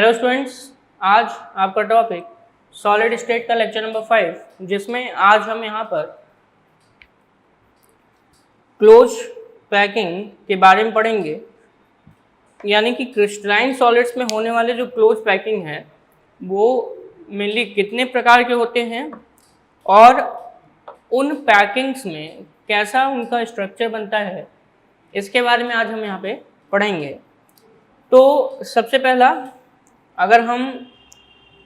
Hello students, आज आपका topic solid state का लेक्चर नंबर 5, जिसमें आज हम यहाँ पर क्लोज पैकिंग के बारे में पढ़ेंगे। यानी कि क्रिस्टलाइन सॉलिड्स में होने वाले जो क्लोज पैकिंग है वो मेनली कितने प्रकार के होते हैं और उन पैकिंग्स में कैसा उनका स्ट्रक्चर बनता है, इसके बारे में आज हम यहाँ पे पढ़ेंगे। तो सबसे पहला, अगर हम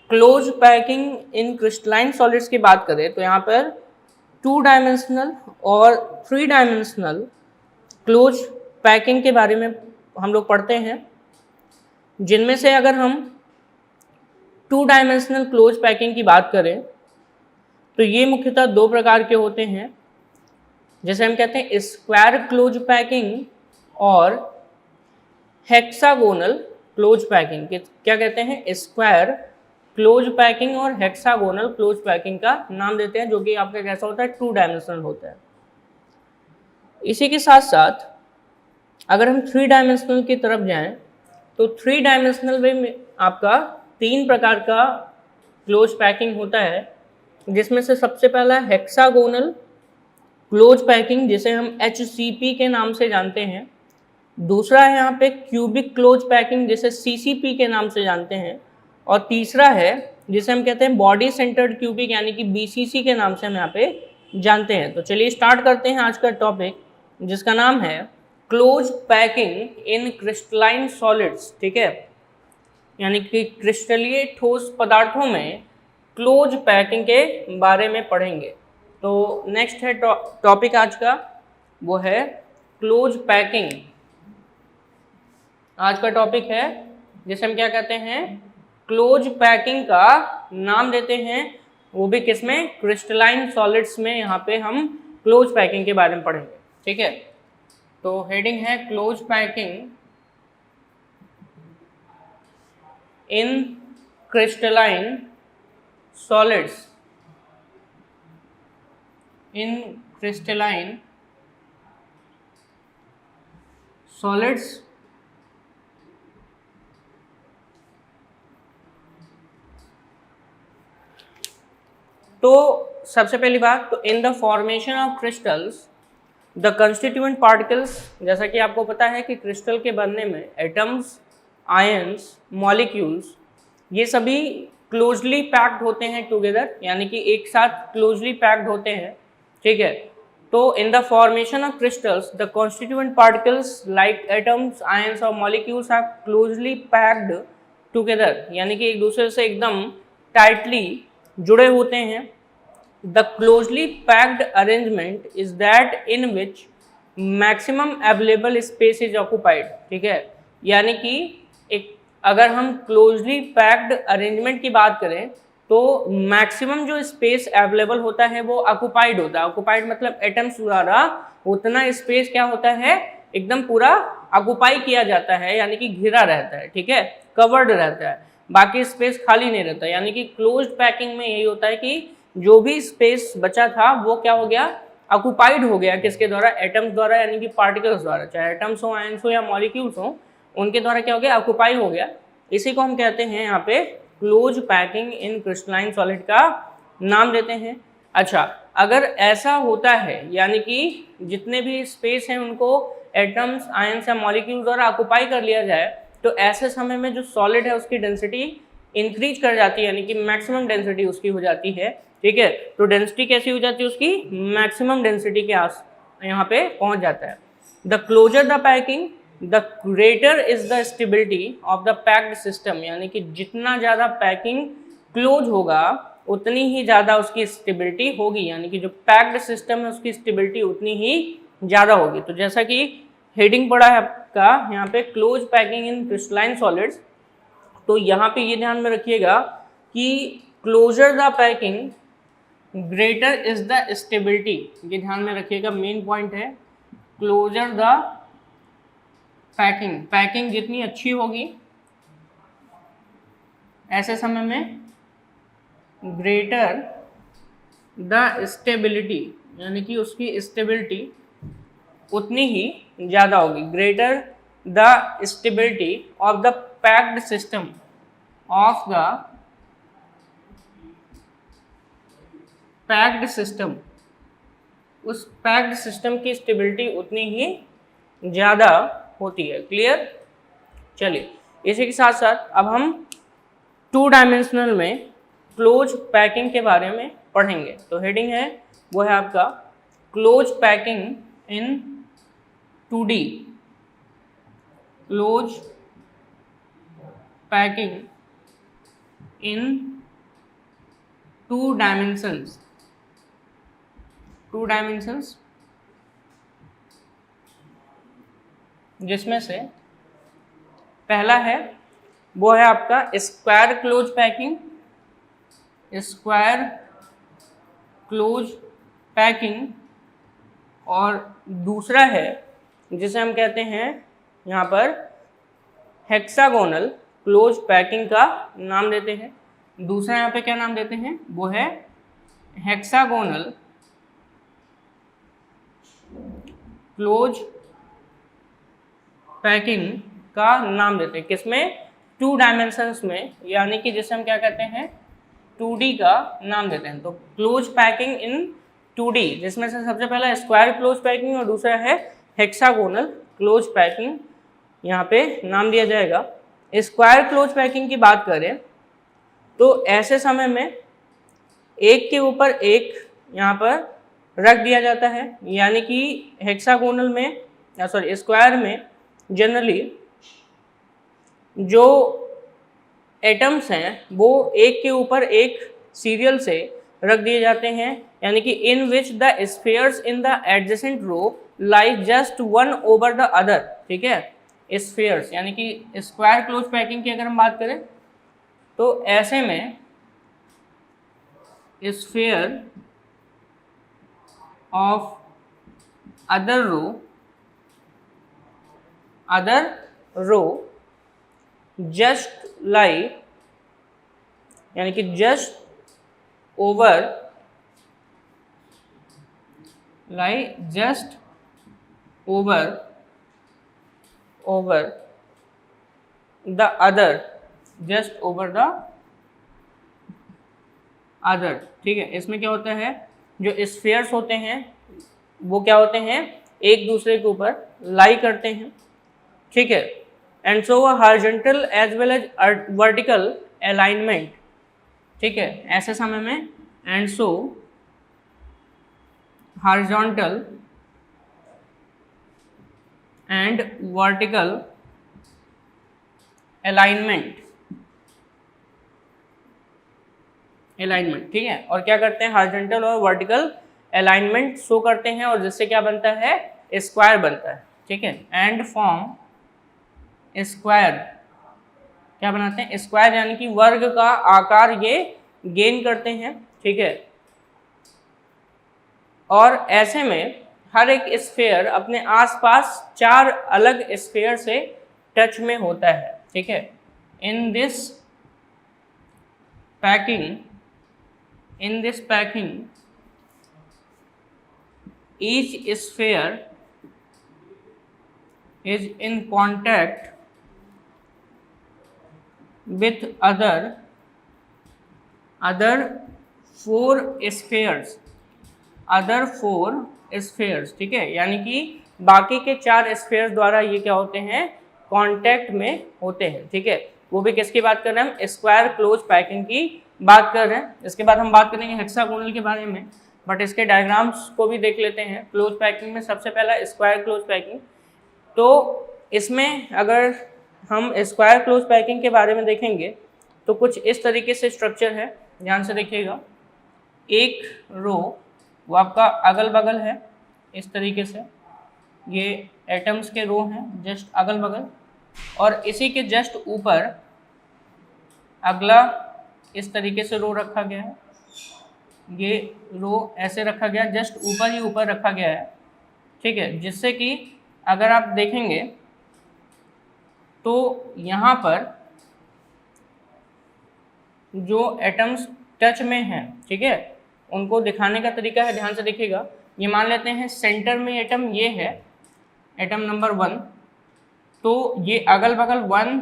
close packing in crystalline solids की बात करें तो यहाँ पर 2 डायमेंशनल और 3 डायमेंशनल क्लोज पैकिंग के बारे में हम लोग पढ़ते हैं, जिनमें से अगर हम 2 डायमेंशनल क्लोज पैकिंग की बात करें तो ये मुख्यतः 2 प्रकार के होते हैं, जैसे हम कहते हैं स्क्वायर क्लोज पैकिंग और हेक्सागोनल क्लोज पैकिंग। क्या कहते हैं? स्क्वायर क्लोज पैकिंग और हेक्सागोनल क्लोज पैकिंग का नाम देते हैं, जो कि आपका कैसा होता है, 2 डायमेंशनल होता है। इसी के साथ साथ अगर हम 3 डायमेंशनल की तरफ जाएं तो 3 डायमेंशनल में आपका 3 प्रकार का क्लोज पैकिंग होता है, जिसमें से सबसे पहला हेक्सागोनल क्लोज पैकिंग, जिसे हम HCP के नाम से जानते हैं। दूसरा है यहाँ पे क्यूबिक क्लोज पैकिंग, जिसे CCP के नाम से जानते हैं। और तीसरा है जिसे हम कहते हैं बॉडी सेंटर्ड क्यूबिक, यानी कि BCC के नाम से हम यहाँ पे जानते हैं। तो चलिए स्टार्ट करते हैं आज का टॉपिक, जिसका नाम है close packing in crystalline solids. ठीक है, यानी कि क्रिस्टलीय ठोस पदार्थों में क्लोज पैकिंग के बारे में पढ़ेंगे। तो नेक्स्ट है टॉपिक आज का, वो है क्लोज पैकिंग। आज का टॉपिक है जिसे हम क्या कहते हैं, क्लोज पैकिंग का नाम देते हैं, वो भी किसमें, क्रिस्टलाइन सॉलिड्स में। यहाँ पे हम क्लोज पैकिंग के बारे में पढ़ेंगे। ठीक है, तो हेडिंग है close packing in crystalline solids. In crystalline solids तो सबसे पहली बात, तो in the formation of crystals the constituent particles, जैसा कि आपको पता है कि क्रिस्टल के बनने में एटम्स, आयंस, मॉलिक्यूल्स, ये सभी क्लोजली पैक्ड होते हैं टुगेदर, यानी कि एक साथ क्लोजली पैक्ड होते हैं। ठीक है, तो in the formation of crystals the constituent particles like atoms, ions और molecules are closely packed together, यानी कि एक दूसरे से एकदम टाइटली जुड़े होते हैं। The closely packed arrangement is that in which maximum available space is occupied। ठीक है, यानी कि एक अगर हम closely packed arrangement की बात करें तो मैक्सिमम जो स्पेस अवेलेबल होता है वो ऑक्युपाइड होता है। ऑक्युपाइड मतलब एटम्स द्वारा उतना स्पेस क्या होता है, एकदम पूरा ऑक्युपाई किया जाता है, यानी कि घिरा रहता है। ठीक है, कवर्ड रहता है, बाकी स्पेस खाली नहीं रहता। यानी कि क्लोज्ड पैकिंग में यही होता है कि जो भी स्पेस बचा था वो क्या हो गया, ऑक्युपाइड हो गया। किसके द्वारा? एटम्स द्वारा, यानी कि पार्टिकल्स द्वारा, चाहे एटम्स हो, आयंस हो या मॉलिक्यूल्स हो, उनके द्वारा क्या हो गया, ऑक्युपाई हो गया। इसी को हम कहते हैं यहाँ पे close packing in crystalline solid का नाम देते हैं। अच्छा, अगर ऐसा होता है, यानी कि जितने भी स्पेस हैं उनको एटम्स, आयंस या मॉलिक्यूल्स द्वारा ऑक्युपाई कर लिया जाए, तो ऐसे समय में जो सॉलिड है उसकी डेंसिटी इंक्रीज कर जाती है, यानी कि मैक्सिमम डेंसिटी उसकी हो जाती है। ठीक है, तो डेंसिटी कैसी हो जाती है उसकी, मैक्सिमम डेंसिटी के आस यहाँ पे पहुंच जाता है। The closer the packing the greater is the stability of the packed system, यानी कि जितना ज़्यादा पैकिंग क्लोज होगा उतनी ही ज़्यादा उसकी स्टेबिलिटी होगी, यानी कि जो पैक्ड सिस्टम है उसकी स्टेबिलिटी उतनी ही ज़्यादा होगी। तो जैसा कि हेडिंग पड़ा है आपका यहाँ पे, close packing in crystalline solids, तो यहाँ पे ये ध्यान में रखिएगा कि closer the packing greater is the stability, ये ध्यान में रखिएगा, मेन पॉइंट है। क्लोजर द पैकिंग, पैकिंग जितनी अच्छी होगी ऐसे समय में ग्रेटर द स्टेबिलिटी, यानी कि उसकी स्टेबिलिटी उतनी ही ज़्यादा होगी। Greater the stability of the packed system, of the packed system, उस पैक्ड सिस्टम की स्टेबिलिटी उतनी ही ज़्यादा होती है। क्लियर? चलिए, इसी के साथ साथ अब हम 2 डायमेंशनल में क्लोज पैकिंग के बारे में पढ़ेंगे। तो हेडिंग है वो है आपका क्लोज पैकिंग इन 2D, क्लोज पैकिंग इन 2 डायमेंशंस, 2 डायमेंशंस, जिसमें से पहला है वो है आपका square close packing, square close packing, और दूसरा है जिसे हम कहते हैं यहाँ पर हेक्सागोनल क्लोज पैकिंग का नाम देते हैं। दूसरा यहाँ पे क्या नाम देते हैं, वो है हेक्सागोनल क्लोज पैकिंग का नाम देते हैं। किसमें? 2 डायमेंशंस में, यानी कि जिसे हम क्या कहते हैं 2D का नाम देते हैं। तो क्लोज पैकिंग इन 2D, जिसमें से सबसे पहला स्क्वायर क्लोज पैकिंग और दूसरा है हेक्सागोनल क्लोज पैकिंग, यहाँ पे नाम दिया जाएगा। स्क्वायर क्लोज पैकिंग की बात करें तो ऐसे समय में एक के ऊपर एक यहाँ पर रख दिया जाता है, यानी कि हेक्सागोनल में सॉरी स्क्वायर में जनरली जो एटम्स हैं वो एक के ऊपर एक सीरियल से रख दिए जाते हैं, यानी कि in which the spheres in the adjacent row lie just one over the other. ठीक है, स्फीयर्स यानी कि स्क्वायर क्लोज पैकिंग की अगर हम बात करें तो ऐसे में sphere of other row just lie, यानी कि just over the other, just over the other. ठीक है, इसमें क्या होता है, जो स्फीयर्स होते हैं वो क्या होते हैं, एक दूसरे के ऊपर लाई करते हैं। ठीक है, and so horizontal as well as vertical alignment. ठीक है, ऐसे समय में and so horizontal and vertical alignment. ठीक है, और क्या करते हैं, हॉरिजॉन्टल और वर्टिकल अलाइनमेंट शो करते हैं, और जिससे क्या बनता है, स्क्वायर बनता है। ठीक है, एंड फॉर्म स्क्वायर, क्या बनाते हैं, स्क्वायर, यानी कि वर्ग का आकार ये गेन करते हैं। ठीक है, और ऐसे में हर एक स्फीयर अपने आसपास 4 अलग स्फीयर से टच में होता है। ठीक है, in this packing each sphere is in contact with other 4 spheres, ठीक है, यानी कि बाकी के 4 स्फीयर्स द्वारा ये क्या होते हैं, कांटेक्ट में होते हैं। ठीक है, वो भी किसकी बात कर रहे हैं हम, स्क्वायर क्लोज पैकिंग की बात कर रहे हैं। इसके बाद हम बात करेंगे हेक्सागोनल के बारे में, बट इसके डायग्राम्स को भी देख लेते हैं। क्लोज पैकिंग में सबसे पहला स्क्वायर क्लोज पैकिंग, तो इसमें अगर हम स्क्वायर क्लोज पैकिंग के बारे में देखेंगे तो कुछ इस तरीके से स्ट्रक्चर है, ध्यान से देखिएगा। एक रो वो आपका अगल बगल है इस तरीके से, ये एटम्स के रो हैं जस्ट अगल बगल, और इसी के जस्ट ऊपर अगला इस तरीके से रो रखा गया है, ये रो ऐसे रखा गया, जस्ट ऊपर ही ऊपर रखा गया है। ठीक है, जिससे कि अगर आप देखेंगे तो यहाँ पर जो एटम्स टच में हैं, ठीक है, उनको दिखाने का तरीका है, ध्यान से देखिएगा। ये मान लेते हैं सेंटर में एटम ये है, एटम नंबर 1, तो ये अगल बगल 1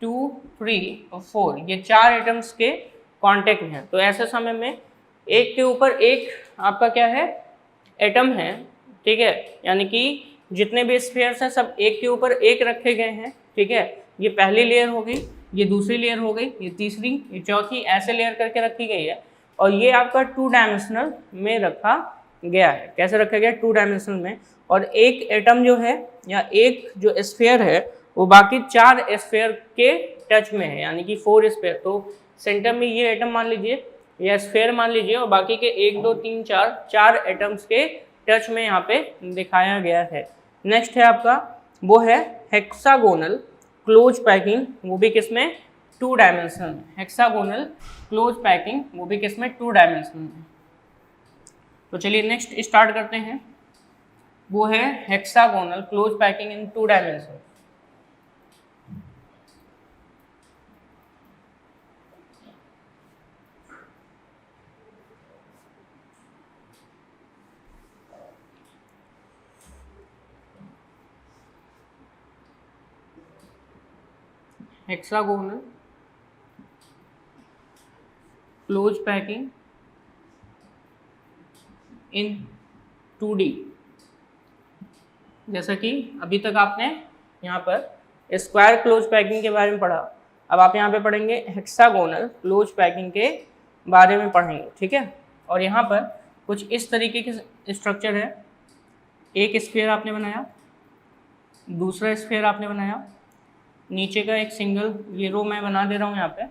2, 3 और 4 ये 4 एटम्स के कांटेक्ट में है। तो ऐसे समय में एक के ऊपर एक आपका क्या है, एटम है, ठीक है, यानी कि जितने भी स्फीयर्स हैं सब एक के ऊपर एक रखे गए हैं, ठीक है। ये पहली लेयर हो गई, ये दूसरी लेयर हो गई, ये तीसरी, ये चौथी, ऐसे लेयर करके रखी गई है। और ये आपका 2 डायमेंशनल में रखा गया है। कैसे रखा गया? 2 डायमेंशनल में। और एक एटम जो है या एक जो स्फीयर है वो बाकी 4 स्फीयर के टच में है, यानी कि 4 स्फीयर। तो सेंटर में ये एटम मान लीजिए या स्फीयर मान लीजिए, और बाकी के 1, 2, 3, 4 एटम्स के टच में यहाँ पे दिखाया गया है। नेक्स्ट है आपका, वो है हेक्सागोनल क्लोज पैकिंग, वो भी किसमें? 2 डायमेंशनल में। हेक्सागोनल क्लोज पैकिंग वो भी किसमें? 2 डायमेंशनल में। तो चलिए नेक्स्ट स्टार्ट करते हैं, वो है हेक्सागोनल क्लोज पैकिंग इन 2 डायमेंशन। हेक्सागोनल क्लोज पैकिंग इन 2D। जैसा कि अभी तक आपने यहाँ पर स्क्वायर क्लोज पैकिंग के बारे में पढ़ा, अब आप यहाँ पे पढ़ेंगे हेक्सागोनल क्लोज पैकिंग के बारे में पढ़ेंगे, ठीक है। और यहाँ पर कुछ इस तरीके के स्ट्रक्चर है, एक स्फीयर आपने बनाया, दूसरा स्फीयर आपने बनाया, नीचे का एक सिंगल ये रो मैं बना दे रहा हूँ यहाँ पे,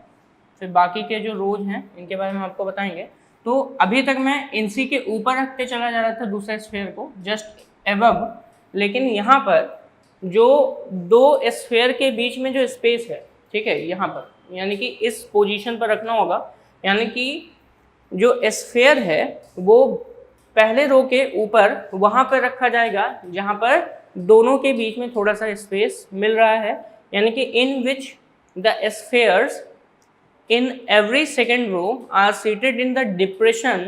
फिर बाकी के जो रोज हैं इनके बारे में आपको बताएंगे। तो अभी तक मैं इनसी के ऊपर रखते चला जा रहा था दूसरा स्फीयर को, जस्ट एबव, लेकिन यहाँ पर जो 2 स्फीयर के बीच में जो स्पेस है, ठीक है, यहाँ पर यानी कि इस पोजीशन पर रखना होगा, यानी कि जो स्फीयर है वो पहले रो के ऊपर वहाँ पर रखा जाएगा जहाँ पर दोनों के बीच में थोड़ा सा स्पेस मिल रहा है, यानी कि in which the spheres in every second row are seated in the depression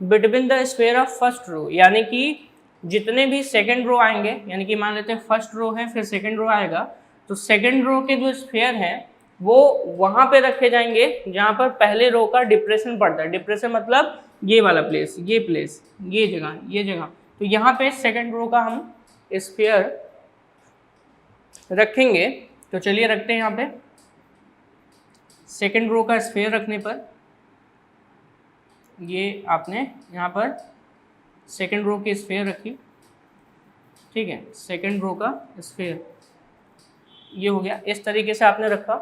between the sphere of first row। यानी कि जितने भी सेकेंड रो आएंगे, यानी कि मान लेते हैं फर्स्ट रो है फिर सेकेंड रो आएगा, तो सेकेंड रो के जो स्फीयर हैं वो वहाँ पे रखे जाएंगे जहाँ पर पहले रो का डिप्रेशन पड़ता है। डिप्रेशन मतलब ये वाला प्लेस, ये प्लेस, ये जगह, ये जगह। तो यहाँ पे सेकेंड रो का हम स्फीयर रखेंगे। तो चलिए रखते हैं यहाँ पे सेकेंड रो का स्फीयर रखने पर, ये आपने यहाँ पर सेकेंड रो की स्फीयर रखी, ठीक है, सेकेंड रो का स्फीयर ये हो गया, इस तरीके से आपने रखा,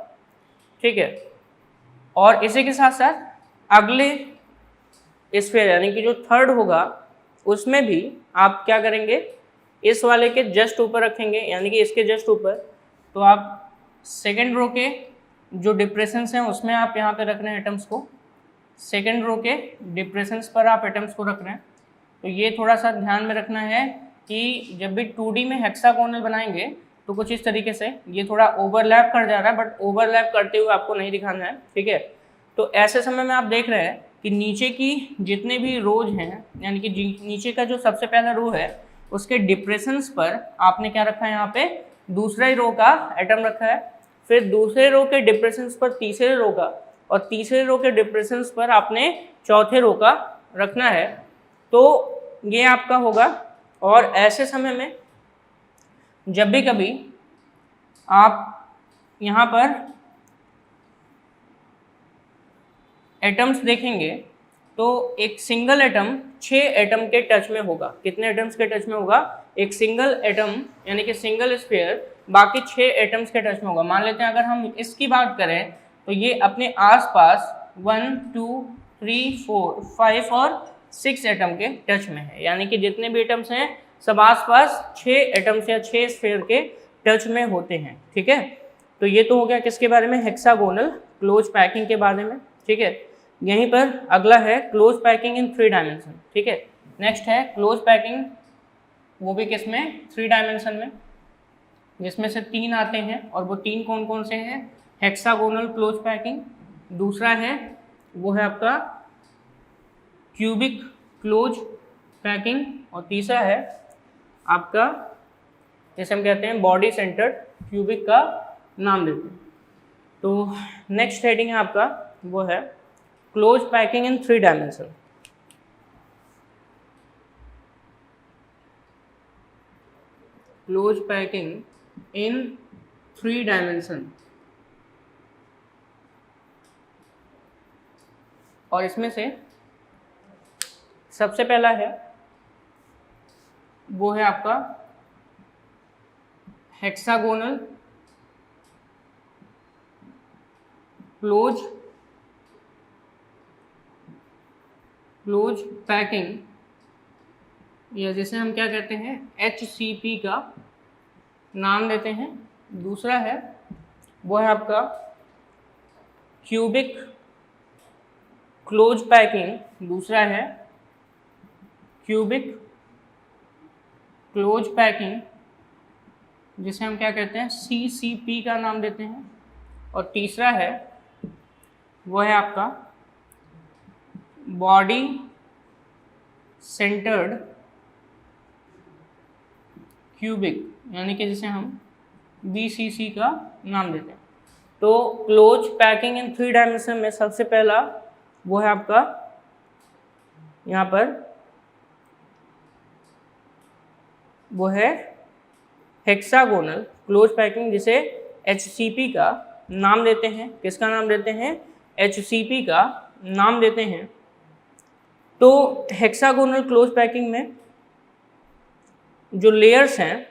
ठीक है। और इसी के साथ साथ अगले स्फीयर यानी कि जो थर्ड होगा उसमें भी आप क्या करेंगे, इस वाले के जस्ट ऊपर रखेंगे, यानी कि इसके जस्ट ऊपर। तो आप सेकेंड रो के जो डिप्रेशंस हैं उसमें आप यहाँ पे रख रहे हैं एटम्स को, सेकेंड रो के डिप्रेशंस पर आप एटम्स को रख रहे हैं। तो ये थोड़ा सा ध्यान में रखना है कि जब भी 2D में हेक्सागोनल बनाएंगे तो कुछ इस तरीके से, ये थोड़ा ओवरलैप कर जा रहा है बट ओवरलैप करते हुए आपको नहीं दिखाना है, ठीक है। तो ऐसे समय में आप देख रहे हैं कि नीचे की जितने भी रोज हैं, यानी कि नीचे का जो सबसे पहला रो है उसके डिप्रेशंस पर आपने क्या रखा है, यहाँ पे दूसरा ही रो का एटम रखा है, फिर दूसरे रो के डिप्रेशंस पर तीसरे रो का, और तीसरे रो के डिप्रेशंस पर आपने चौथे रो का रखना है। तो ये आपका होगा। और ऐसे समय में जब भी कभी आप यहाँ पर एटम्स देखेंगे तो एक सिंगल एटम 6 एटम के टच में होगा। कितने एटम्स के टच में होगा? एक सिंगल एटम यानी कि सिंगल स्फीयर बाकी 6 एटम्स के टच में होगा। मान लेते हैं अगर हम इसकी बात करें तो ये अपने आसपास 1, 2, 3, 4, 5 और 6 एटम के टच में है, यानी कि जितने भी एटम्स हैं सब आसपास 6 एटम्स या 6 स्फीयर के टच में होते हैं, ठीक है। तो ये तो हो गया किसके बारे में, हेक्सागोनल क्लोज पैकिंग के बारे में, ठीक है। यहीं पर अगला है क्लोज पैकिंग इन 3 डायमेंशन, ठीक है। नेक्स्ट है क्लोज पैकिंग, वो भी किसमें, 3 डायमेंशन में, जिसमें से 3 आते हैं। और वो 3 कौन कौन से हैं? हेक्सागोनल क्लोज पैकिंग, दूसरा है वो है आपका क्यूबिक क्लोज पैकिंग, और तीसरा है आपका जिसे हम कहते हैं बॉडी सेंटर्ड क्यूबिक का नाम देते हैं। तो नेक्स्ट हेडिंग है आपका, वो है क्लोज पैकिंग इन 3 डायमेंशन। क्लोज पैकिंग इन 3 डायमेंशन। और इसमें से सबसे पहला है वो है आपका हेक्सागोनल क्लोज पैकिंग, या जिसे हम क्या कहते हैं HCP का नाम देते हैं। दूसरा है वो है आपका क्यूबिक क्लोज पैकिंग। दूसरा है क्यूबिक क्लोज पैकिंग, जिसे हम क्या कहते हैं CCP का नाम देते हैं। और तीसरा है वो है आपका बॉडी सेंटर्ड क्यूबिक, यानी कि जिसे हम BCC का नाम देते हैं। तो क्लोज पैकिंग इन 3 डायमेंशन में सबसे पहला वो है आपका यहाँ पर वो है हेक्सागोनल क्लोज पैकिंग, जिसे HCP का नाम देते हैं। किसका नाम देते हैं? HCP का नाम देते हैं। तो हेक्सागोनल क्लोज पैकिंग में जो लेयर्स हैं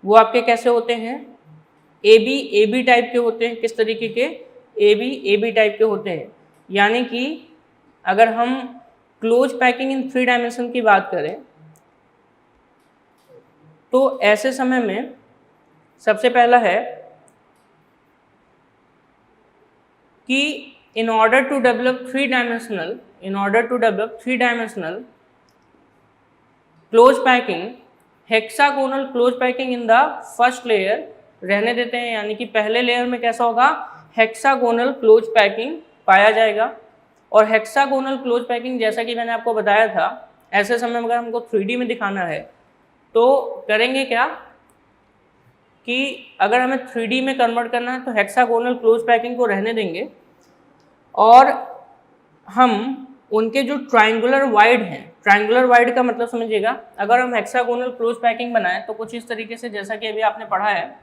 वो आपके कैसे होते हैं? AB टाइप के होते हैं। किस तरीके के? AB टाइप के होते हैं। यानी कि अगर हम क्लोज पैकिंग इन 3 डायमेंशन की बात करें तो ऐसे समय में सबसे पहला है कि in order to develop 3 dimensional close packing, hexagonal close packing in the first layer रहने देते हैं। यानी कि पहले लेयर में कैसा होगा? हेक्सागोनल क्लोज पैकिंग पाया जाएगा। और हेक्सागोनल क्लोज पैकिंग जैसा कि मैंने आपको बताया था, ऐसे समय में अगर हमको 3D में दिखाना है तो करेंगे क्या कि अगर हमें 3D में कन्वर्ट करना है तो हेक्सागोनल क्लोज पैकिंग को रहने देंगे और हम उनके जो ट्रायंगुलर वाइड हैं, ट्रायंगुलर वाइड का मतलब समझिएगा, अगर हम हेक्सागोनल क्लोज पैकिंग बनाएं तो कुछ इस तरीके से, जैसा कि अभी आपने पढ़ा है,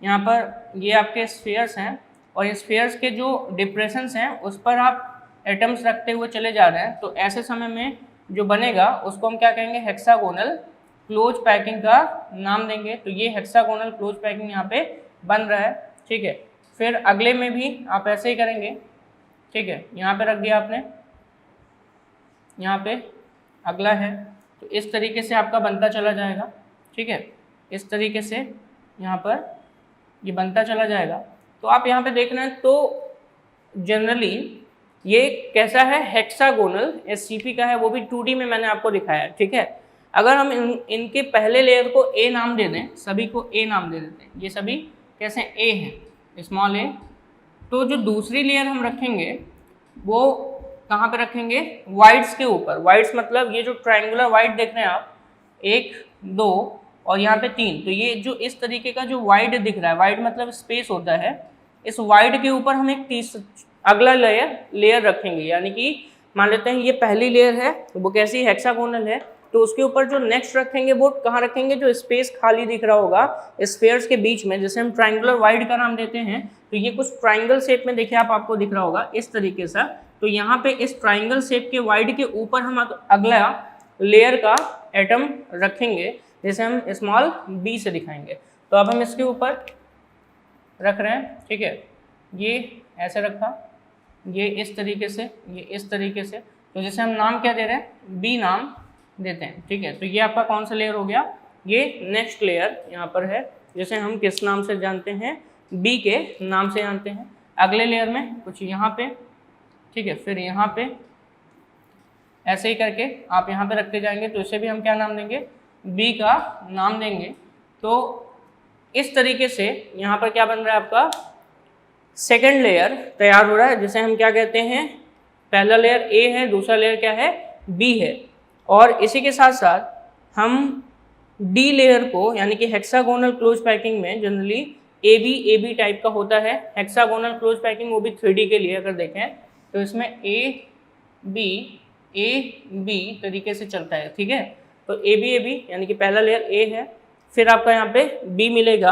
यहाँ पर ये आपके स्फीयर्स हैं और ये स्फीयर्स के जो डिप्रेशंस हैं उस पर आप एटम्स रखते हुए चले जा रहे हैं। तो ऐसे समय में जो बनेगा उसको हम क्या कहेंगे? हेक्सागोनल क्लोज पैकिंग का नाम देंगे। तो ये हेक्सागोनल क्लोज पैकिंग यहाँ पे बन रहा है, ठीक है। फिर अगले में भी आप ऐसे ही करेंगे, ठीक है। यहाँ पे रख दिया आपने, यहाँ पे अगला है, तो इस तरीके से आपका बनता चला जाएगा, ठीक है। इस तरीके से यहाँ पर ये बनता चला जाएगा। तो आप यहाँ पे देख रहे हैं तो जनरली ये कैसा है? हेक्सागोनल HCP का है, वो भी 2D में मैंने आपको दिखाया है, ठीक है। अगर हम इनके पहले लेयर को A नाम दे दें, सभी को A नाम दे देते हैं, ये सभी कैसे A हैं, स्मॉल a, तो जो दूसरी लेयर हम रखेंगे वो कहाँ पे रखेंगे? वाइड्स के ऊपर। वाइड्स मतलब ये जो ट्रायंगुलर वाइड देख रहे हैं आप, 1 2 और यहाँ पे 3, तो ये जो इस तरीके का जो वाइड दिख रहा है, वाइड मतलब स्पेस होता है, इस वाइड के ऊपर हम एक अगला लेयर रखेंगे। यानी कि मान लेते हैं ये पहली लेयर है, वो कैसी? हेक्सागोनल है, तो उसके ऊपर जो नेक्स्ट रखेंगे वो कहाँ रखेंगे? जो स्पेस खाली दिख रहा होगा स्फीयर्स के बीच में, जैसे हम ट्रायंगुलर वाइड का नाम देते हैं, तो ये कुछ ट्रायंगल शेप में देखिए आपको दिख रहा होगा इस तरीके से। तो यहाँ पे इस ट्रायंगल शेप के वाइड के ऊपर हम अगला लेयर का एटम रखेंगे, जिसे हम स्मॉल b से दिखाएंगे। तो अब हम इसके ऊपर रख रहे हैं, ठीक है। ये ऐसे रखा, ये इस तरीके से, ये इस तरीके से, तो जैसे हम नाम क्या दे रहे हैं? b नाम देते हैं, ठीक है। तो ये आपका कौन सा लेयर हो गया? ये नेक्स्ट लेयर यहाँ पर है, जिसे हम किस नाम से जानते हैं? B के नाम से जानते हैं। अगले लेयर में कुछ यहाँ पे, ठीक है, फिर यहाँ पे ऐसे ही करके आप यहाँ पे रखते जाएंगे, तो इसे भी हम क्या नाम देंगे? B का नाम देंगे। तो इस तरीके से यहाँ पर क्या बन रहा है? आपका सेकेंड लेयर तैयार हो रहा है, जिसे हम क्या कहते हैं? पहला लेयर A है, दूसरा लेयर क्या है? B है। और इसी के साथ साथ हम D लेयर को, यानी कि हेक्सागोनल क्लोज पैकिंग में जनरली ए बी टाइप का होता है। हेक्सागोनल क्लोज पैकिंग वो भी 3D के लिए अगर देखें तो इसमें ए बी तरीके से चलता है, ठीक है। तो ए बी यानी कि पहला लेयर ए है, फिर आपका यहाँ पे बी मिलेगा,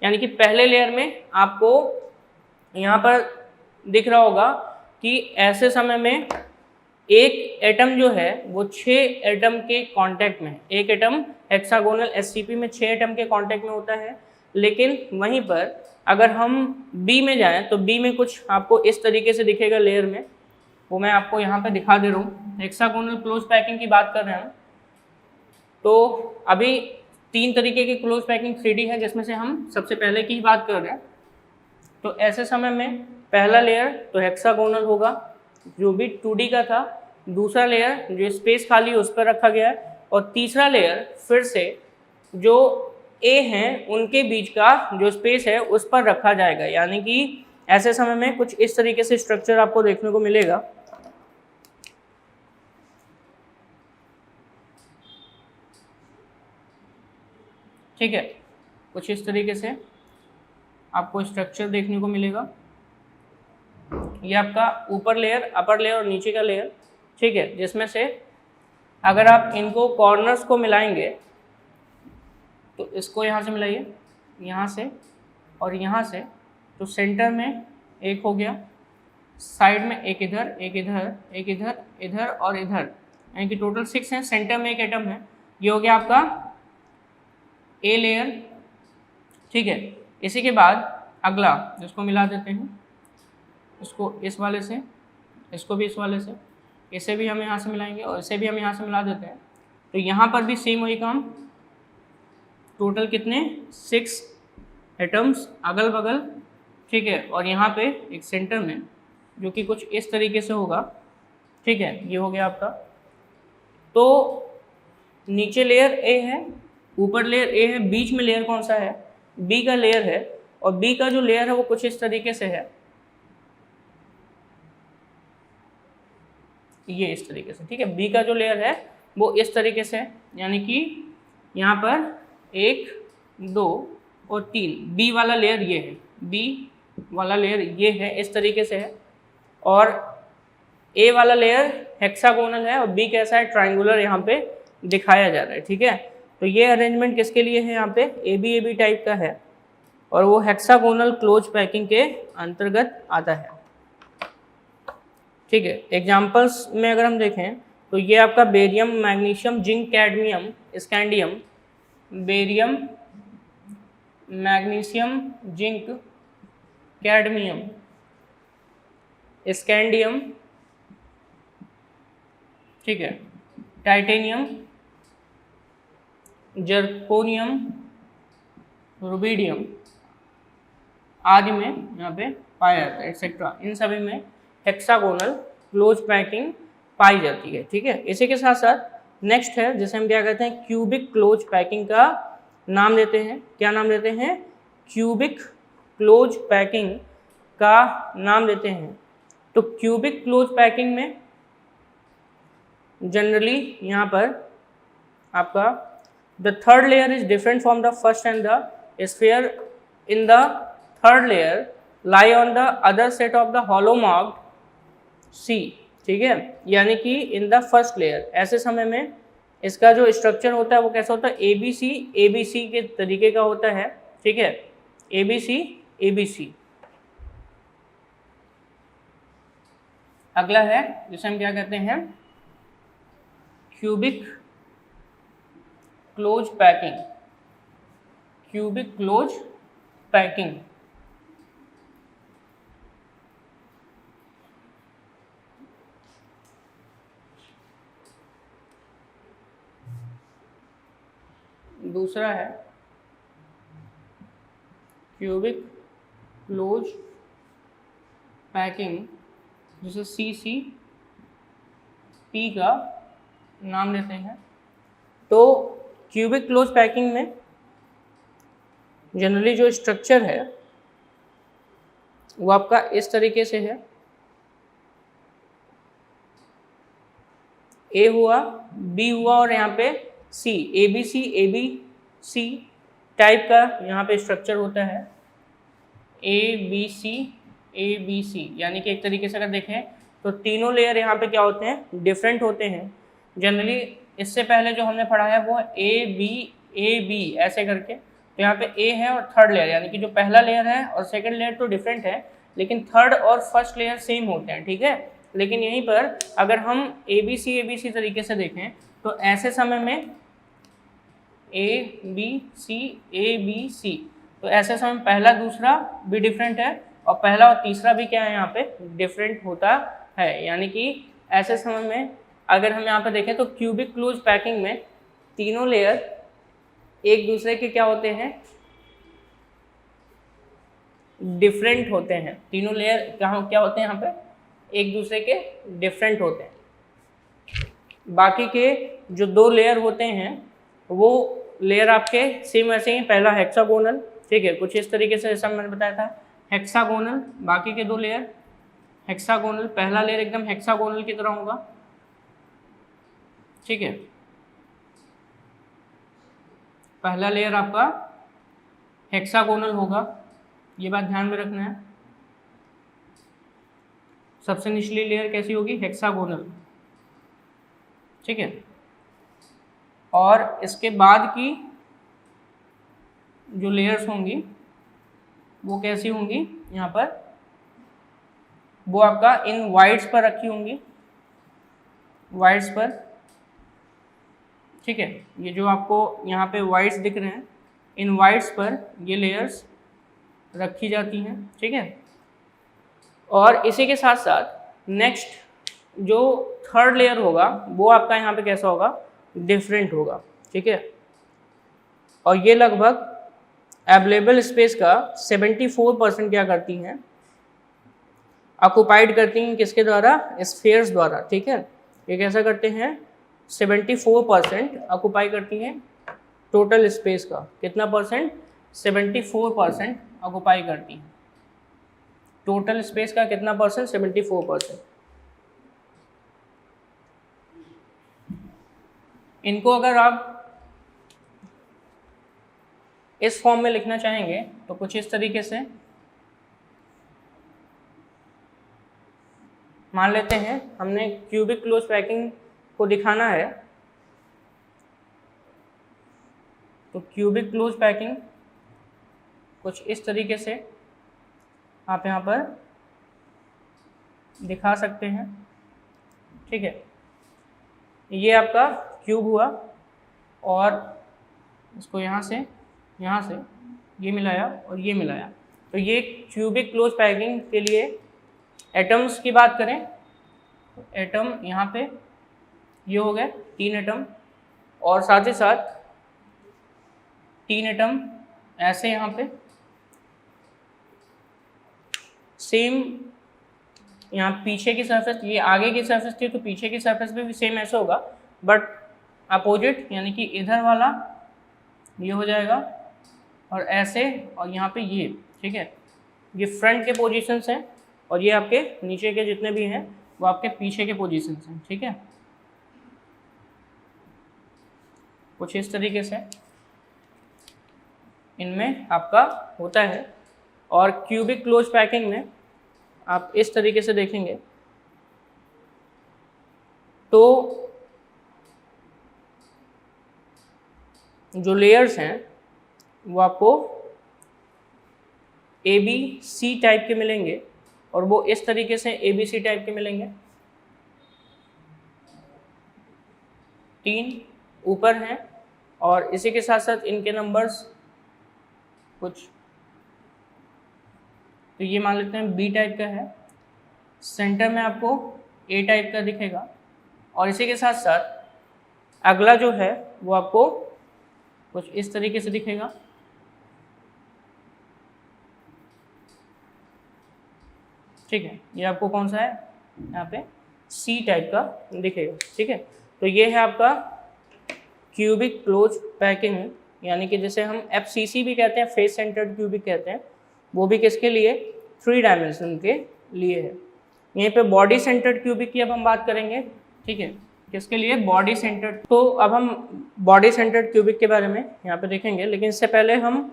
यानी कि पहले लेयर में आपको यहाँ पर दिख रहा होगा कि ऐसे समय में एक एटम जो है वो 6 एटम के कांटेक्ट में है। एक एटम हेक्सागोनल एससीपी में 6 एटम के कांटेक्ट में होता है, लेकिन वहीं पर अगर हम बी में जाएं तो बी में कुछ आपको इस तरीके से दिखेगा लेयर में, वो मैं आपको यहाँ पे दिखा दे रहा हूँ। हेक्सागोनल क्लोज पैकिंग की बात कर रहे हैं हम, तो अभी 3 तरीके की क्लोज पैकिंग 3D है, जिसमें से हम सबसे पहले की ही बात कर रहे हैं। तो ऐसे समय में पहला लेयर तो हेक्सागोनल होगा जो भी 2D का था, दूसरा लेयर जो स्पेस खाली उस पर रखा गया है, और तीसरा लेयर फिर से जो ए हैं उनके बीच का जो स्पेस है उस पर रखा जाएगा। यानी कि ऐसे समय में कुछ इस तरीके से स्ट्रक्चर आपको देखने को मिलेगा। ठीक है, कुछ इस तरीके से आपको स्ट्रक्चर देखने को मिलेगा। ये आपका ऊपर लेयर, अपर लेयर और नीचे का लेयर, ठीक है, जिसमें से अगर आप इनको कॉर्नर्स को मिलाएंगे तो इसको यहाँ से मिलाइए, यहाँ से और यहाँ से, तो सेंटर में एक हो गया, साइड में एक इधर, एक इधर, एक इधर, इधर और इधर, यानी कि टोटल 6 हैं। सेंटर में एक एटम है, ये हो गया आपका ए लेयर, ठीक है। इसी के बाद अगला जिसको मिला देते हैं, इसको इस वाले से, इसको भी इस वाले से, इसे भी हम यहाँ से मिलाएंगे और इसे भी हम यहाँ से मिला देते हैं। तो यहाँ पर भी सेम वही काम, टोटल कितने 6 एटम्स अगल बगल, ठीक है, और यहाँ पे एक सेंटर में जो कि कुछ इस तरीके से होगा, ठीक है। ये हो गया आपका। तो नीचे लेयर ए है, ऊपर लेयर ए है, बीच में लेयर कौन सा है, बी का लेयर है, और बी का जो लेयर है वो कुछ इस तरीके से है, ये इस तरीके से, ठीक है। बी का जो लेयर है वो इस तरीके से है, यानी कि यहाँ पर 1 2 और 3, बी वाला लेयर ये है, बी वाला लेयर ये है, इस तरीके से है, और ए वाला लेयर हेक्सागोनल है और बी कैसा है, ट्रायंगुलर यहाँ पे दिखाया जा रहा है, ठीक है। तो ये अरेंजमेंट किसके लिए है, यहाँ पे ए बी टाइप का है, और वो हेक्सागोनल क्लोज पैकिंग के अंतर्गत आता है, ठीक है। एग्जाम्पल्स में अगर हम देखें तो ये आपका barium, magnesium, zinc, cadmium, scandium, barium, magnesium, zinc, cadmium, scandium, ठीक है, टाइटेनियम, जर्कोनियम, रुबिडियम आदि में यहाँ पे पाया जाता है, एक्सेट्रा। इन सभी में हेक्सागोनल क्लोज पैकिंग पाई जाती है, ठीक है। इसी के साथ साथ नेक्स्ट है जिसे हम क्या कहते हैं, क्यूबिक क्लोज पैकिंग का नाम देते हैं। क्या नाम देते हैं, क्यूबिक क्लोज पैकिंग का नाम देते हैं। तो क्यूबिक क्लोज पैकिंग में जनरली यहाँ पर आपका the third layer is different from the first and the sphere in the third layer lie on the other set of the hollow marked C, ठीक है। यानी कि इन द फर्स्ट लेयर, ऐसे समय में इसका जो स्ट्रक्चर होता है वो कैसा होता है, ए बी सी के तरीके का होता है, ठीक है, ए बी सी। अगला है जिसे हम क्या कहते हैं, cubic close packing, cubic close packing. दूसरा है क्यूबिक क्लोज पैकिंग, जिसे CCP का नाम देते हैं। तो क्यूबिक क्लोज पैकिंग में जनरली जो स्ट्रक्चर है वो आपका इस तरीके से है, ए हुआ, बी हुआ और यहाँ पे सी, ए बी सी टाइप का यहाँ पे स्ट्रक्चर होता है, ABC यानी कि एक तरीके से अगर देखें तो तीनों लेयर यहाँ पे क्या होते हैं, डिफरेंट होते हैं। जनरली इससे पहले जो हमने पढ़ा है वो A B ऐसे करके, तो यहाँ पे A है और थर्ड लेयर, यानी कि जो पहला लेयर है और सेकंड लेयर तो डिफरेंट है, लेकिन थर्ड और फर्स्ट लेयर सेम होते हैं, ठीक है। लेकिन यहीं पर अगर हम ABC तरीके से देखें तो ऐसे समय में ABC, तो ऐसे समय पहला दूसरा भी डिफरेंट है और पहला और तीसरा भी क्या है यहाँ पे डिफरेंट होता है। यानी कि ऐसे समय में अगर हम यहाँ पे देखें तो क्यूबिक क्लोज पैकिंग में तीनों लेयर एक दूसरे के क्या होते हैं, डिफरेंट होते हैं। तीनों लेयर क्या होते हैं यहाँ पे, एक दूसरे के डिफरेंट होते हैं। बाकी के जो दो लेयर होते हैं वो लेयर आपके सेम ऐसे ही, पहला हेक्सागोनल, ठीक है, कुछ इस तरीके से जैसा मैंने बताया था हेक्सागोनल, बाकी के दो लेयर हेक्सागोनल, पहला लेयर एकदम हेक्सागोनल की तरह होगा, ठीक है, पहला लेयर आपका हेक्सागोनल होगा, ये बात ध्यान में रखना है। सबसे निचली लेयर कैसी होगी, हेक्सागोनल, ठीक है। और इसके बाद की जो लेयर्स होंगी वो कैसी होंगी, यहाँ पर वो आपका इन वाइड्स पर रखी होंगी, वाइड्स पर, ठीक है। ये जो आपको यहाँ पे वाइड्स दिख रहे हैं, इन वाइड्स पर ये लेयर्स रखी जाती हैं, ठीक है। और इसी के साथ साथ नेक्स्ट जो थर्ड लेयर होगा वो आपका यहाँ पे कैसा होगा, डिफरेंट होगा, ठीक है। और ये लगभग अवेलेबल स्पेस का 74% क्या करती हैं, ऑक्युपाइड करती हैं, किसके द्वारा, स्फीयर्स द्वारा, ठीक है। ये कैसा करते हैं, 74% ऑक्युपाई करती हैं टोटल स्पेस का, कितना परसेंट, 74% ऑक्युपाई करती हैं टोटल स्पेस का, कितना परसेंट, 74%। इनको अगर आप इस फॉर्म में लिखना चाहेंगे तो कुछ इस तरीके से मान लेते हैं, हमने क्यूबिक क्लोज पैकिंग को दिखाना है, तो क्यूबिक क्लोज पैकिंग कुछ इस तरीके से आप यहाँ पर दिखा सकते हैं, ठीक है। ये आपका क्यूब हुआ और इसको यहाँ से ये मिलाया और ये मिलाया, तो ये क्यूबिक क्लोज पैकिंग के लिए एटम्स की बात करें तो एटम यहाँ पे ये हो गए 3 एटम, और साथ ही साथ 3 एटम ऐसे यहाँ पे सेम, यहाँ पीछे की सरफेस, ये आगे की सरफेस थी तो पीछे की सरफेस पे भी सेम ऐसे होगा, बट अपोजिट, यानी कि इधर वाला ये हो जाएगा और ऐसे, और यहाँ पे ये, ठीक है। ये फ्रंट के पोजीशंस हैं और ये आपके नीचे के जितने भी हैं वो आपके पीछे के पोजीशंस हैं, ठीक है। कुछ इस तरीके से इनमें आपका होता है। और क्यूबिक क्लोज पैकिंग में आप इस तरीके से देखेंगे तो जो लेयर्स हैं वो आपको ABC टाइप के मिलेंगे, और वो इस तरीके से ABC टाइप के मिलेंगे, 3 ऊपर हैं, और इसी के साथ साथ इनके नंबर्स कुछ, तो ये मान लेते हैं B टाइप का है, सेंटर में आपको A टाइप का दिखेगा, और इसी के साथ साथ अगला जो है वो आपको कुछ इस तरीके से दिखेगा, ठीक है। ये आपको कौन सा है, यहाँ पे C टाइप का दिखेगा, ठीक है। तो ये है आपका क्यूबिक क्लोज पैकिंग, यानी कि जैसे हम FCC भी कहते हैं, फेस सेंटर्ड क्यूबिक कहते हैं, वो भी किसके लिए, 3 डायमेंशन के लिए है। यहीं पे बॉडी सेंटर्ड क्यूबिक की अब हम बात करेंगे, ठीक है, किसके लिए, बॉडी सेंटर्ड। तो अब हम बॉडी सेंटर्ड क्यूबिक के बारे में यहाँ पे देखेंगे, लेकिन इससे पहले हम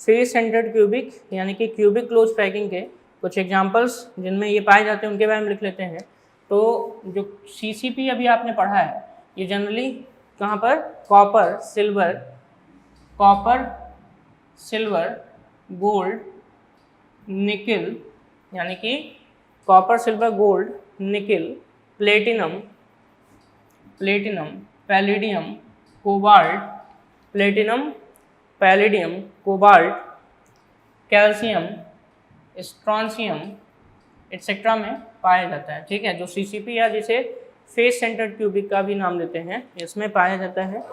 फेस सेंटर्ड क्यूबिक यानी कि क्यूबिक क्लोज पैकिंग के कुछ एग्जांपल्स जिनमें ये पाए जाते हैं उनके बारे में लिख लेते हैं। तो जो सीसीपी अभी आपने पढ़ा है ये जनरली कहाँ पर, कॉपर सिल्वर गोल्ड निकिल यानी कि copper silver gold nickel platinum palladium cobalt, calcium strontium et cetera में पाया जाता है। ठीक है, जो सीसीपी या जिसे फेस सेंटर्ड क्यूबिक का भी नाम देते हैं इसमें पाया जाता है।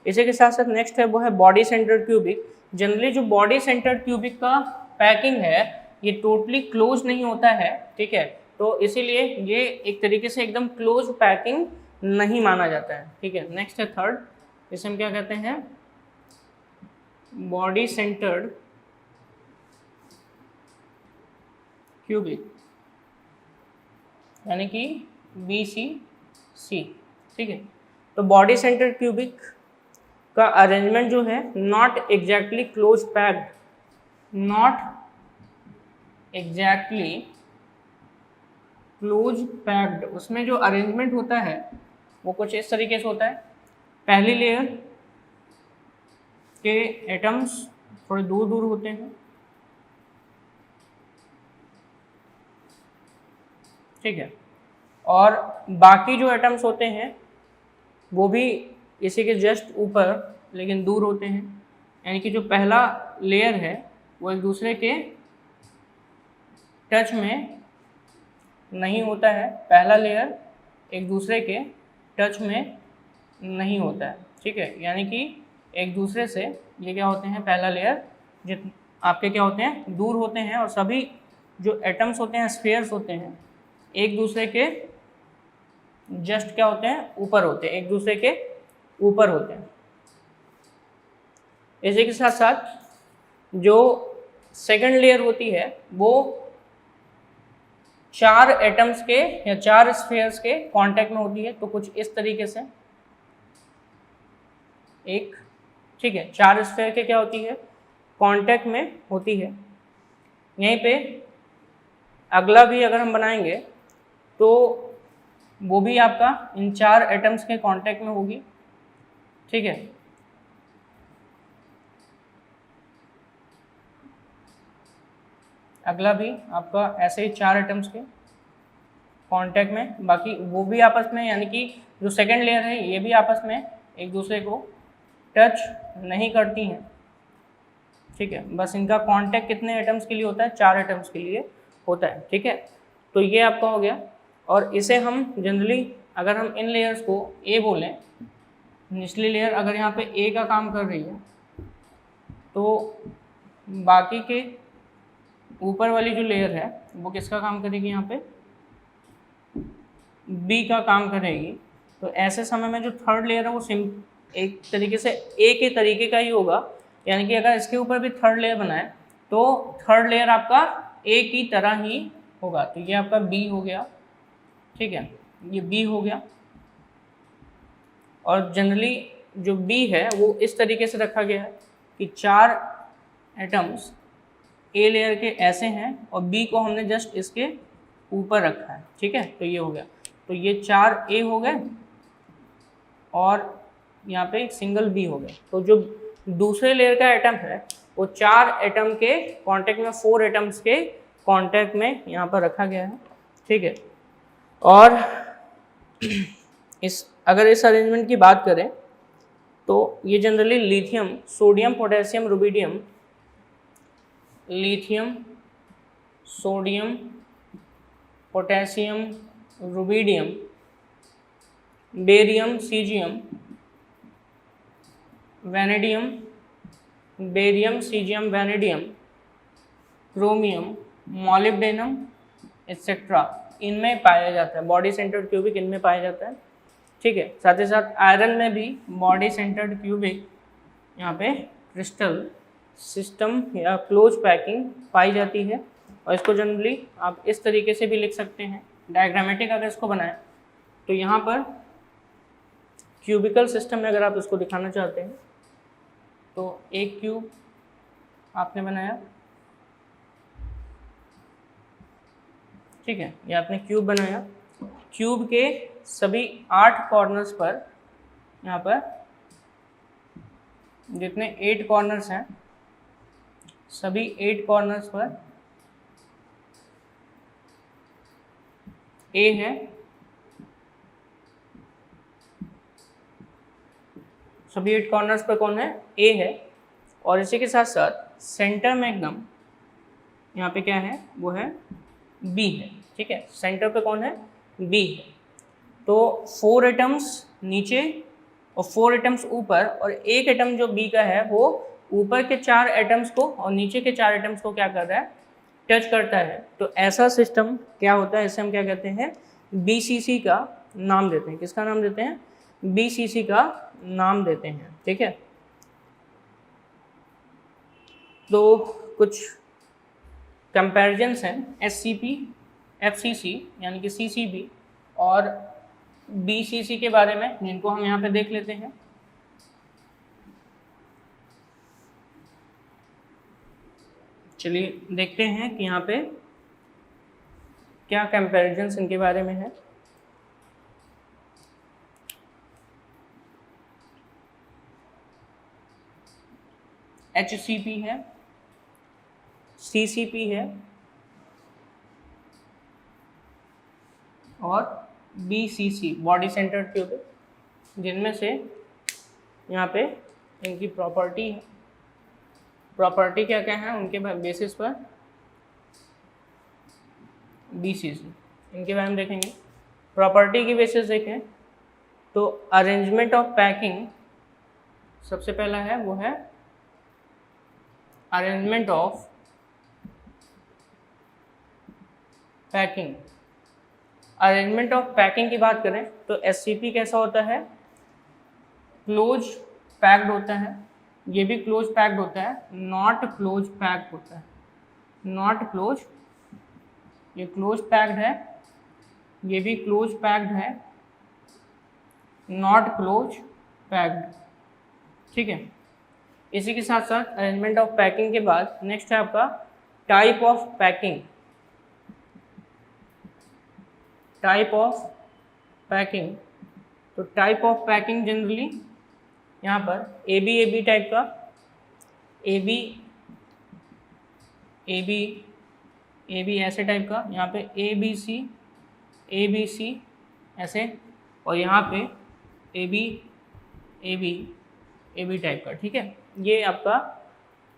इसी के साथ साथ नेक्स्ट है वो है बॉडी सेंटर्ड क्यूबिक। जनरली जो बॉडी सेंटर्ड क्यूबिक का पैकिंग है ये टोटली क्लोज नहीं होता है। ठीक है, तो इसीलिए ये एक तरीके से एकदम क्लोज पैकिंग नहीं माना जाता है। ठीक है, नेक्स्ट है थर्ड, इसे हम क्या कहते हैं, बॉडी सेंटर्ड क्यूबिक यानी कि BCC। ठीक है, तो बॉडी सेंटर्ड क्यूबिक का अरेंजमेंट जो है नॉट एग्जैक्टली क्लोज पैक्ड, उसमें जो अरेंजमेंट होता है वो कुछ इस तरीके से होता है। पहली लेयर के एटम्स थोड़े दूर दूर होते हैं। ठीक है, और बाकी जो एटम्स होते हैं वो भी इसी के जस्ट ऊपर लेकिन दूर होते हैं। यानी कि जो पहला लेयर है वो एक दूसरे के टच में नहीं होता है, पहला लेयर एक दूसरे के टच में नहीं होता है। ठीक है, यानी कि एक दूसरे से ये क्या होते हैं, पहला लेयर आपके क्या होते हैं, दूर होते हैं, और सभी जो एटम्स होते हैं, स्फीयर्स होते हैं, एक दूसरे के जस्ट क्या होते हैं, ऊपर होते हैं, एक दूसरे के ऊपर होते हैं। इसी के साथ साथ जो सेकंड लेयर होती है वो 4 एटम्स के या 4 स्फीयर्स के कांटेक्ट में होती है। तो कुछ इस तरीके से एक, ठीक है, 4 स्फीयर के क्या होती है, कांटेक्ट में होती है। यहीं पे अगला भी अगर हम बनाएंगे तो वो भी आपका इन 4 एटम्स के कांटेक्ट में होगी। ठीक है, अगला भी आपका ऐसे ही 4 एटम्स के कांटेक्ट में, बाकी वो भी आपस में, यानी कि जो सेकंड लेयर है ये भी आपस में एक दूसरे को टच नहीं करती हैं। ठीक है, बस इनका कांटेक्ट कितने एटम्स के लिए होता है, 4 एटम्स के लिए होता है। ठीक है, तो ये आपका हो गया। और इसे हम जनरली अगर हम इन लेयर्स को ए बोलें, निचली लेयर अगर यहाँ पे ए का काम कर रही है तो बाकी के ऊपर वाली जो लेयर है वो किसका काम करेगी, यहाँ पे बी का काम करेगी। तो ऐसे समय में जो थर्ड लेयर है वो एक तरीके से ए के तरीके का ही होगा। यानी कि अगर इसके ऊपर भी थर्ड लेयर बनाए तो थर्ड लेयर आपका ए की तरह ही होगा। तो ये आपका बी हो गया। ठीक है, ये बी हो गया। और जनरली जो बी है वो इस तरीके से रखा गया है कि 4 एटम्स ए लेयर के ऐसे हैं और बी को हमने जस्ट इसके ऊपर रखा है। ठीक है, तो ये हो गया। तो ये 4 ए हो गए और यहाँ पे एक सिंगल बी हो गया। तो जो दूसरे लेयर का एटम है वो 4 एटम के कांटेक्ट में, 4 एटम्स के कांटेक्ट में यहाँ पर रखा गया है। ठीक है, और अगर इस अरेंजमेंट की बात करें तो ये generally lithium, sodium, potassium, rubidium, lithium, sodium, potassium, rubidium, barium, caesium, vanadium, barium, caesium, vanadium, chromium, molybdenum etcetera इनमें पाया जाता है। बॉडी सेंटर्ड क्यूबिक इनमें पाया जाता है। ठीक है, साथ ही साथ आयरन में भी बॉडी सेंटर्ड क्यूबिक यहाँ पे क्रिस्टल सिस्टम या क्लोज पैकिंग पाई जाती है। और इसको जनरली आप इस तरीके से भी लिख सकते हैं, डायग्रामेटिक अगर इसको बनाएं तो यहाँ पर क्यूबिकल सिस्टम में अगर आप इसको दिखाना चाहते हैं तो एक क्यूब आपने बनाया, ठीक है, ये आपने क्यूब बनाया। क्यूब के सभी 8 कॉर्नर्स पर, यहाँ पर जितने 8 कॉर्नर्स हैं, सभी 8 कॉर्नर्स पर ए है, सभी 8 कॉर्नर्स पर कौन है, ए है। और इसी के साथ साथ सेंटर में एकदम यहाँ पे क्या है, वो है बी है, ठीक है, सेंटर पे कौन है, बी है। तो 4 एटम्स नीचे और 4 एटम्स ऊपर, और एक एटम जो बी का है वो ऊपर के 4 एटम्स को और नीचे के 4 एटम्स को क्या कर रहा है, टच करता है। तो ऐसा सिस्टम क्या होता है, इसे हम क्या कहते हैं, बीसीसी का नाम देते हैं। किसका नाम देते हैं, बीसीसी का नाम देते हैं, ठीक है। तो कुछ कंपैरिजन्स हैं एससीपी, एफसीसी यानी कि सीसीबी और बीसीसी के बारे में, जिनको हम यहाँ पे देख लेते हैं। चलिए देखते हैं कि यहाँ पे क्या कंपैरिजन्स इनके बारे में है। HCP है, CCP है और BCC बॉडी सेंटर्ड क्यूबिक, जिनमें से यहाँ पे इनकी प्रॉपर्टी है, प्रॉपर्टी क्या क्या है उनके बेसिस पर BCC, इनके बारे में देखेंगे। प्रॉपर्टी की बेसिस देखें तो अरेंजमेंट ऑफ पैकिंग सबसे पहला है, वो है arrangement of packing. Arrangement of packing की बात करें तो SCP कैसा होता है, क्लोज पैक्ड होता है, ये भी क्लोज पैक्ड होता है, नॉट क्लोज पैक्ड होता है, नॉट क्लोज, ये क्लोज पैक्ड है, ये भी क्लोज पैक्ड है, नॉट क्लोज पैक्ड, ठीक है। इसी के साथ साथ अरेंजमेंट ऑफ पैकिंग के बाद नेक्स्ट है आपका type of packing. Type of packing, तो टाइप ऑफ पैकिंग जनरली यहाँ पर ए बी टाइप का, ए बी ऐसे टाइप का, यहाँ पे ए बी सी ऐसे, और यहाँ पे ए बी टाइप का, ठीक है। ये आपका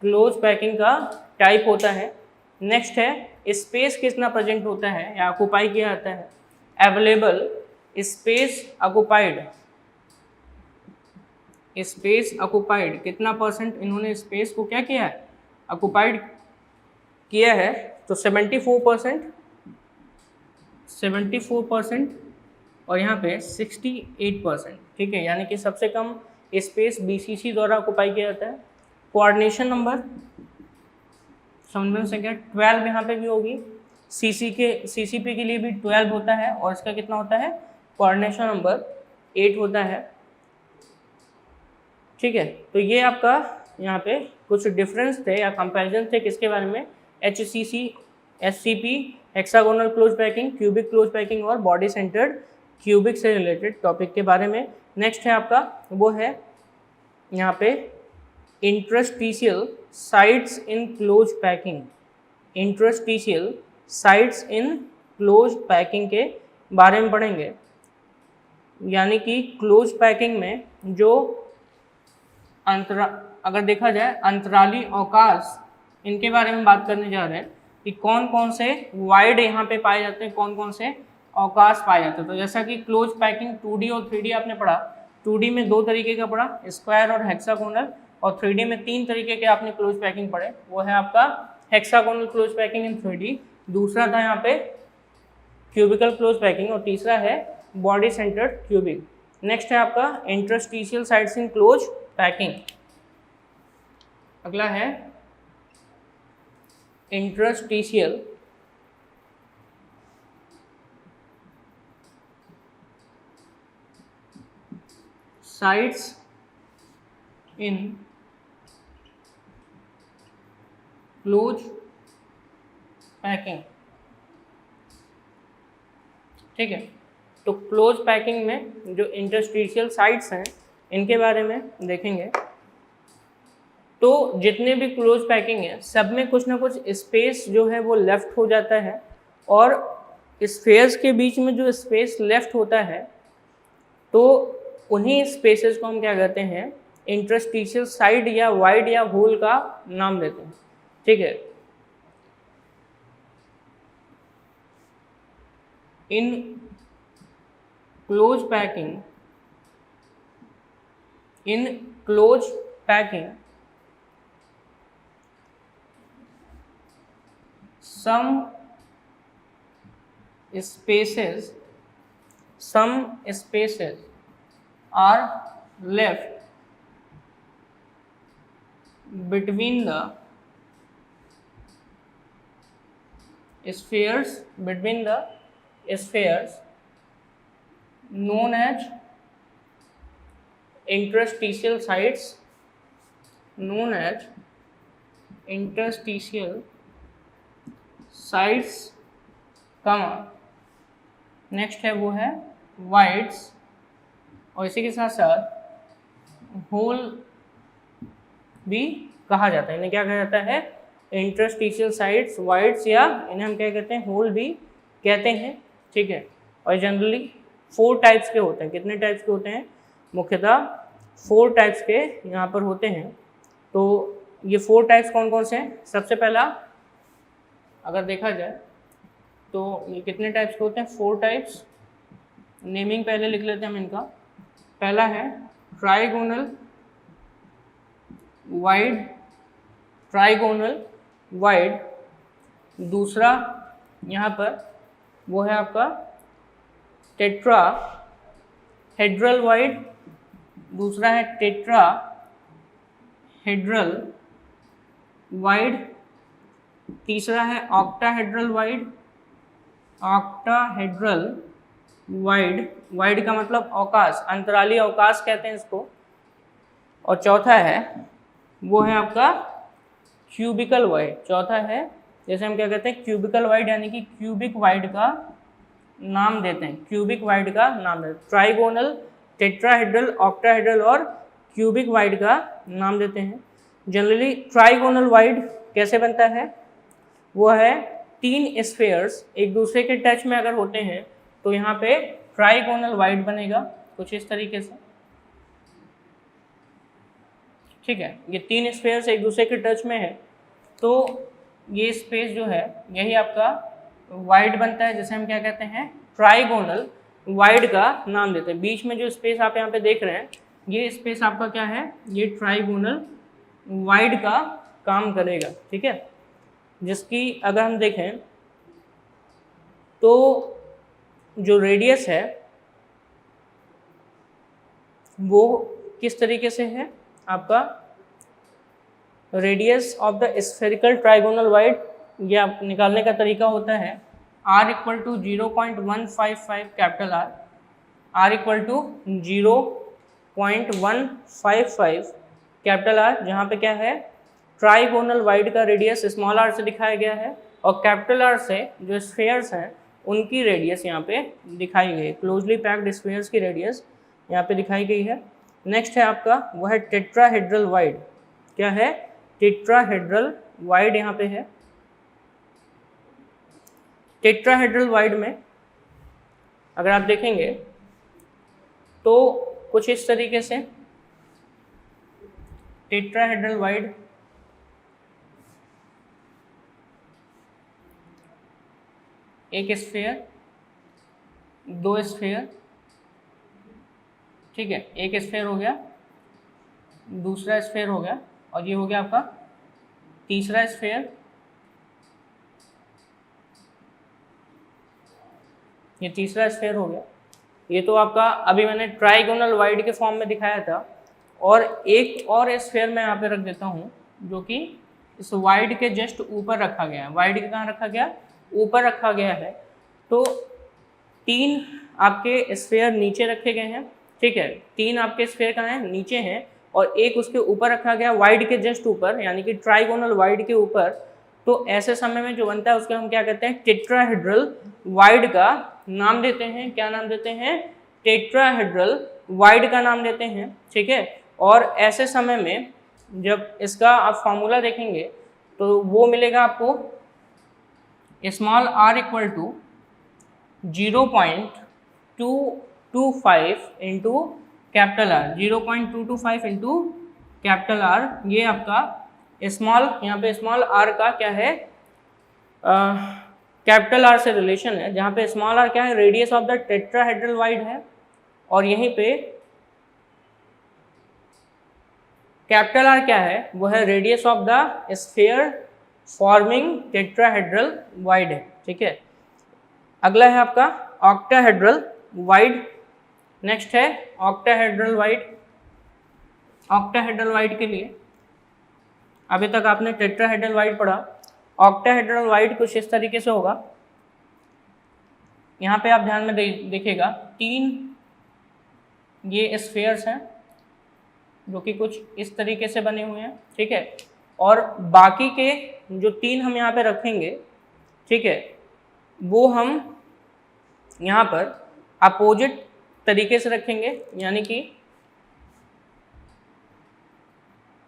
क्लोज पैकिंग का टाइप होता है। नेक्स्ट है स्पेस कितना प्रेजेंट होता है या ऑक्युपाई किया जाता है, available space occupied, space occupied कितना परसेंट इन्होंने स्पेस को क्या किया है, ऑक्युपाइड किया है, तो 74% और यहाँ पे 68%, ठीक है, यानी कि सबसे कम स्पेस BCC द्वारा ऑक्युपाई किया जाता है। कोऑर्डिनेशन नंबर समझ में से क्या, 12 यहाँ पे भी होगी, CCP के लिए भी 12 होता है, और इसका कितना होता है, कोऑर्डिनेशन नंबर 8 होता है, ठीक है। तो ये आपका यहाँ पे कुछ डिफरेंस थे या कंपैरिजन थे किसके बारे में, HCC, SCP, hexagonal close packing, cubic close packing और बॉडी सेंटर्ड क्यूबिक से रिलेटेड टॉपिक के बारे में। नेक्स्ट है आपका वो है यहाँ पे interstitial sites in close packing, interstitial sites in close packing के बारे में पढ़ेंगे। यानी कि क्लोज पैकिंग में जो अगर देखा जाए अंतराली अवकाश, इनके बारे में बात करने जा रहे हैं कि कौन कौन से वाइड यहाँ पे पाए जाते हैं, कौन कौन से अवकाश पाए जाते हैं। तो जैसा कि क्लोज पैकिंग 2D और 3D आपने पढ़ा, 2D में 2 तरीके का पढ़ा, स्क्वायर और हेक्सागोनल, और 3D में 3 तरीके के आपने क्लोज पैकिंग पढ़े। वो है आपका हेक्सागोनल क्लोज पैकिंग इन 3D, दूसरा था यहाँ पे क्यूबिकल क्लोज पैकिंग, और तीसरा है बॉडी सेंटर्ड क्यूबिक। नेक्स्ट है आपका interstitial sites in close packing. अगला है interstitial sites in close packing, ठीक है। तो क्लोज पैकिंग में जो इंटरस्टिशियल साइट्स हैं इनके बारे में देखेंगे। तो जितने भी क्लोज पैकिंग है सब में कुछ ना कुछ स्पेस जो है वो लेफ्ट हो जाता है, और स्फेयर्स के बीच में जो स्पेस लेफ्ट होता है तो उन्हीं स्पेसेस को हम क्या कहते हैं, इंटरस्टिशियल साइड या वाइड या होल का नाम देते हैं, ठीक है। In close packing some spaces are left between the spheres known as interstitial sites, कमा नेक्स्ट है वो है वाइड्स, और इसी के साथ साथ होल भी कहा जाता है। इन्हें क्या कहा जाता है, इंटरस्टिशियल साइट्स, वाइड्स, या इन्हें हम क्या कहते हैं, होल भी कहते हैं, ठीक है। और जनरली 4 टाइप्स के होते हैं। कितने टाइप्स के होते हैं, मुख्यतः 4 टाइप्स के यहाँ पर होते हैं। तो ये 4 टाइप्स कौन कौन से हैं, सबसे पहला अगर देखा जाए तो ये कितने टाइप्स के होते हैं, 4 टाइप्स। नेमिंग पहले लिख लेते हैं हम इनका। पहला है ट्राइगोनल वाइड, दूसरा यहाँ पर वो है आपका टेट्राहेड्रल वाइड, दूसरा है टेट्राहेड्रल वाइड, तीसरा है ऑक्टाहेड्रल वाइड का मतलब अवकाश, अंतराली अवकाश कहते हैं इसको। और चौथा है वो है आपका क्यूबिकल वाइड। चौथा है जैसे हम क्या कहते हैं, क्यूबिकल वाइड, यानी कि क्यूबिक वाइड का नाम देते हैं, ट्राइगोनल, टेट्राहेड्रल, ऑक्टाहेड्रल और क्यूबिक वाइड का नाम देते हैं। जनरली ट्राइगोनल वाइड कैसे बनता है, वो है 3 स्फेयर्स एक दूसरे के टच में अगर होते हैं तो यहाँ पे ट्राइगोनल वाइड बनेगा कुछ इस तरीके से, ठीक है। ये 3 स्फेयर्स एक दूसरे के टच में है तो ये स्पेस जो है यही आपका वाइड बनता है, जिसे हम क्या कहते हैं, ट्राइगोनल वाइड का नाम देते हैं। बीच में जो स्पेस आप यहाँ पे देख रहे हैं ये स्पेस आपका क्या है, ये ट्राइगोनल वाइड का काम करेगा, ठीक है। जिसकी अगर हम देखें तो जो रेडियस है वो किस तरीके से है, आपका radius of the spherical trigonal void, ये आप निकालने का तरीका होता है r equal to 0.155 capital R equal to 0.155 capital R, जहाँ पे क्या है, ट्राइगोनल वाइड का रेडियस स्मॉल r से दिखाया गया है और कैपिटल R से जो स्फेयर्स हैं उनकी रेडियस यहाँ पे दिखाई गई है। क्लोजली पैक्ड स्फेयर्स की रेडियस यहाँ पे दिखाई गई है। नेक्स्ट है आपका वो है टेट्राहेड्रल वाइड। क्या है, टेट्राहेड्रल वाइड यहाँ पे है। टेट्राहेड्रल वाइड में अगर आप देखेंगे तो कुछ इस तरीके से टेट्राहेड्रल वाइड, एक स्फेयर, 2 स्फेयर, ठीक है, एक स्फेयर हो गया, दूसरा स्फेयर हो गया और ये हो गया आपका तीसरा स्फेयर, ये तीसरा स्फेयर हो गया। ये तो आपका अभी मैंने ट्राइगोनल वाइड के फॉर्म में दिखाया था। और एक और स्फेयर मैं यहाँ पे रख देता हूँ जो कि इस वाइड के जस्ट ऊपर रखा गया है। वाइड के कहाँ रखा गया, ऊपर रखा गया है। तो 3 आपके स्फेयर नीचे रखे गए हैं, ठीक है, 3 आपके स्फेयर कहाँ हैं, नीचे हैं, और एक उसके ऊपर रखा गया वाइड के जस्ट ऊपर, यानी कि ट्राइगोनल वाइड के ऊपर तो ऐसे समय में जो बनता है उसको हम क्या कहते हैं, टेट्राहेड्रल वाइड का नाम देते हैं। क्या नाम देते हैं, टेट्राहेड्रल वाइड का नाम देते हैं, ठीक है। और ऐसे समय में जब इसका आप फॉर्मूला देखेंगे तो वो मिलेगा आपको small r equal to 0.225 into capital R, 0.225 into capital R। ये आपका स्मॉल, यहाँ पे स्मॉल r का क्या है, कैपिटल R से रिलेशन है, जहाँ पे स्मॉल r क्या है, radius of the tetrahedral void है, और यहीं पे कैपिटल R क्या है, वो है radius of the sphere forming tetrahedral void है, ठीक है। अगला है आपका ऑक्टाहेड्रल वाइड। नेक्स्ट है ऑक्टाहेड्रल वाइड। ऑक्टाहेड्रल वाइड के लिए अभी तक आपने टेट्राहेड्रल वाइड पढ़ा, ऑक्टाहेड्रल वाइड कुछ इस तरीके से होगा। यहाँ पे आप ध्यान में देखिएगा 3 ये स्फीयर्स हैं जो कि कुछ इस तरीके से बने हुए हैं, ठीक है। और बाकी के जो 3 हम यहाँ पे रखेंगे, ठीक है, वो हम यहाँ पर अपोजिट तरीके से रखेंगे, यानी कि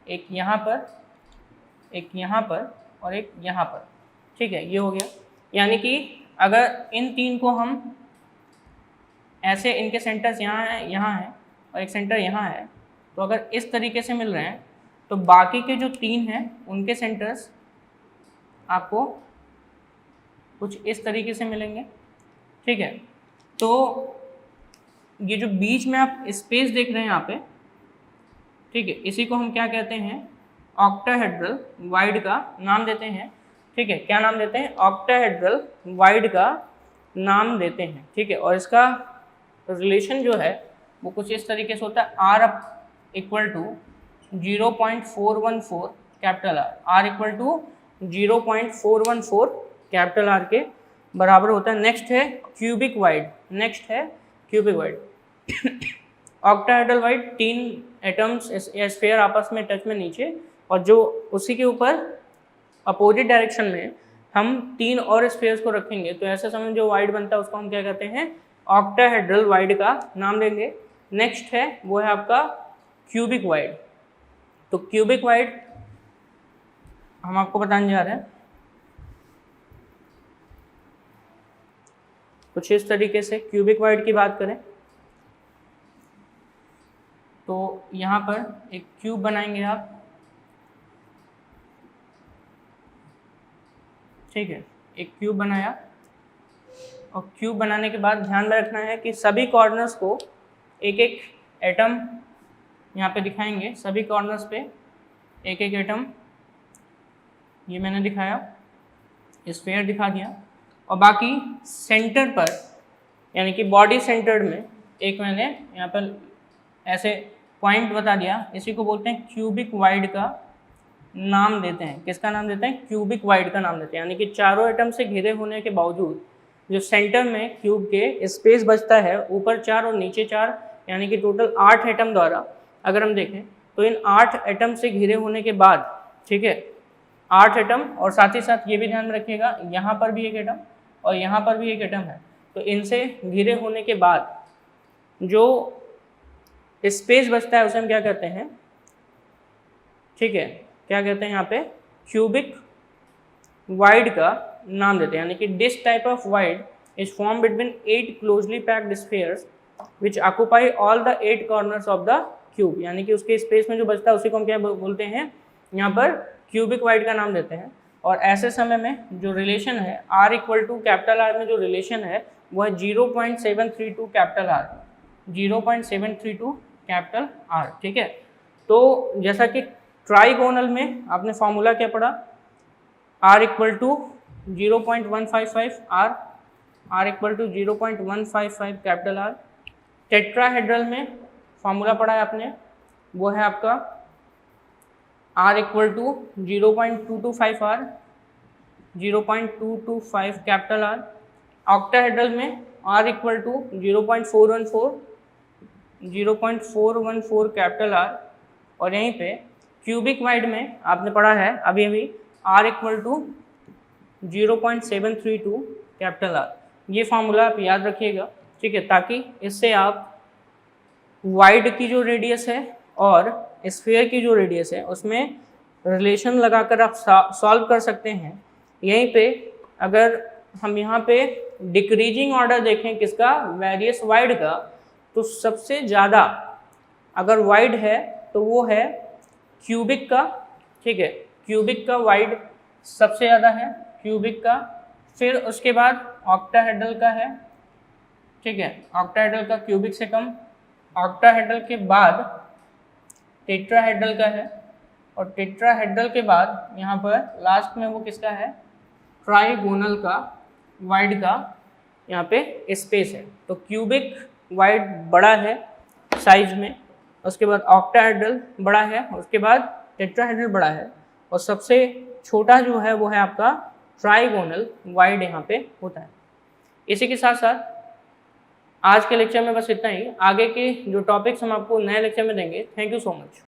एक यहाँ पर, एक यहाँ पर और एक यहाँ पर, ठीक है, ये हो गया। यानी कि अगर इन 3 को हम ऐसे, इनके सेंटर्स यहाँ हैं और एक सेंटर यहाँ है, तो अगर इस तरीके से मिल रहे हैं तो बाकी के जो 3 हैं उनके सेंटर्स आपको कुछ इस तरीके से मिलेंगे, ठीक है। तो ये जो बीच में आप स्पेस देख रहे हैं यहाँ पे, ठीक है, इसी को हम क्या कहते हैं, ऑक्टाहेड्रल वाइड का नाम देते हैं, ठीक है। क्या नाम देते हैं, ऑक्टाहेड्रल वाइड का नाम देते हैं, ठीक है। और इसका रिलेशन जो है वो कुछ इस तरीके से होता है, R equal to 0.414 capital R equal to 0.414 capital R के बराबर होता है। नेक्स्ट है क्यूबिक वाइड। नेक्स्ट है cubic void. Octahedral void 3 atoms या स्फीयर आपस में टच में नीचे, और जो उसी के ऊपर अपोजिट डायरेक्शन में हम 3 और स्फीयर्स को रखेंगे, तो ऐसे समय जो वाइड बनता है उसको हम क्या कहते हैं, ऑक्टाहेड्रल वाइड का नाम देंगे। नेक्स्ट है वो है आपका क्यूबिक वाइड। तो क्यूबिक वाइड हम आपको बताने जा रहे हैं कुछ इस तरीके से। क्यूबिक वाइड की बात करें तो यहाँ पर एक क्यूब बनाएंगे आप, ठीक है, एक क्यूब बनाया, और क्यूब बनाने के बाद ध्यान में रखना है कि सभी कॉर्नर्स को एक एक एटम यहाँ पे दिखाएंगे, सभी कॉर्नर्स पे एक एक एटम, ये मैंने दिखाया, स्फीयर दिखा दिया, और बाकी सेंटर पर यानी कि बॉडी सेंटर्ड में एक मैंने यहाँ पर ऐसे पॉइंट बता दिया, इसी को बोलते हैं क्यूबिक वाइड का नाम देते हैं। किसका नाम देते हैं, क्यूबिक वाइड का नाम देते हैं। यानी कि चारों एटम से घिरे होने के बावजूद जो सेंटर में क्यूब के स्पेस बचता है, ऊपर 4 और नीचे 4, यानी कि टोटल 8 एटम द्वारा अगर हम देखें तो इन 8 एटम से घिरे होने के बाद, ठीक है, 8 एटम, और साथ ही साथ ये भी ध्यान में रखिएगा यहाँ पर भी एक एटम और यहाँ पर भी एक एटम है, तो इनसे घिरे होने के बाद जो स्पेस बचता है उसे हम क्या कहते हैं, ठीक है, क्या कहते हैं यहाँ पे, क्यूबिक वाइड का नाम देते हैं। यानी कि this type of wide is form between 8 closely packed spheres which occupy all the 8 corners of the cube. यानी कि उसके स्पेस में जो बचता है उसी को हम क्या बोलते हैं, यहाँ पर क्यूबिक वाइड का नाम देते हैं। और ऐसे समय में जो रिलेशन है R equal to capital R में जो रिलेशन है वो है 0.732 कैपिटल R, 0.732 कैपिटल R, ठीक है। तो जैसा कि ट्राइगोनल में आपने फॉर्मूला क्या पढ़ा, R equal to 0.155 R equal to 0.155 capital R। Tetrahedral में फॉर्मूला पढ़ा है आपने, वो है आपका R equal to 0.225 R, 0.225 capital R। Octahedral में R equal to 0.414 capital R। और यहीं पे क्यूबिक वाइड में आपने पढ़ा है अभी अभी R equal to 0.732 capital R। ये फार्मूला आप याद रखिएगा, ठीक है, ताकि इससे आप वाइड की जो रेडियस है और स्फीयर की जो रेडियस है उसमें रिलेशन लगाकर आप सॉल्व कर सकते हैं। यहीं पे अगर हम यहाँ पे डिक्रीजिंग ऑर्डर देखें किसका, वेरियस वाइड का, तो सबसे ज़्यादा अगर वाइड है तो वो है क्यूबिक का, ठीक है, क्यूबिक का वाइड सबसे ज़्यादा है क्यूबिक का, फिर उसके बाद ऑक्टाहेड्रल का है, ठीक है, ऑक्टाहेड्रल का क्यूबिक से कम, ऑक्टाहेड्रल के बाद टेट्राहेड्रल का है, और टेट्राहेड्रल के बाद यहाँ पर लास्ट में वो किसका है, ट्राइगोनल का वाइड का यहाँ पे स्पेस है। तो क्यूबिक वाइड बड़ा है साइज में, उसके बाद ऑक्टाहेड्रल बड़ा है, उसके बाद टेट्राहेड्रल बड़ा है, और सबसे छोटा जो है वो है आपका ट्राइगोनल वाइड यहाँ पे होता है। इसी के साथ साथ आज के लेक्चर में बस इतना ही। आगे के जो टॉपिक्स हम आपको नए लेक्चर में देंगे। Thank you so much.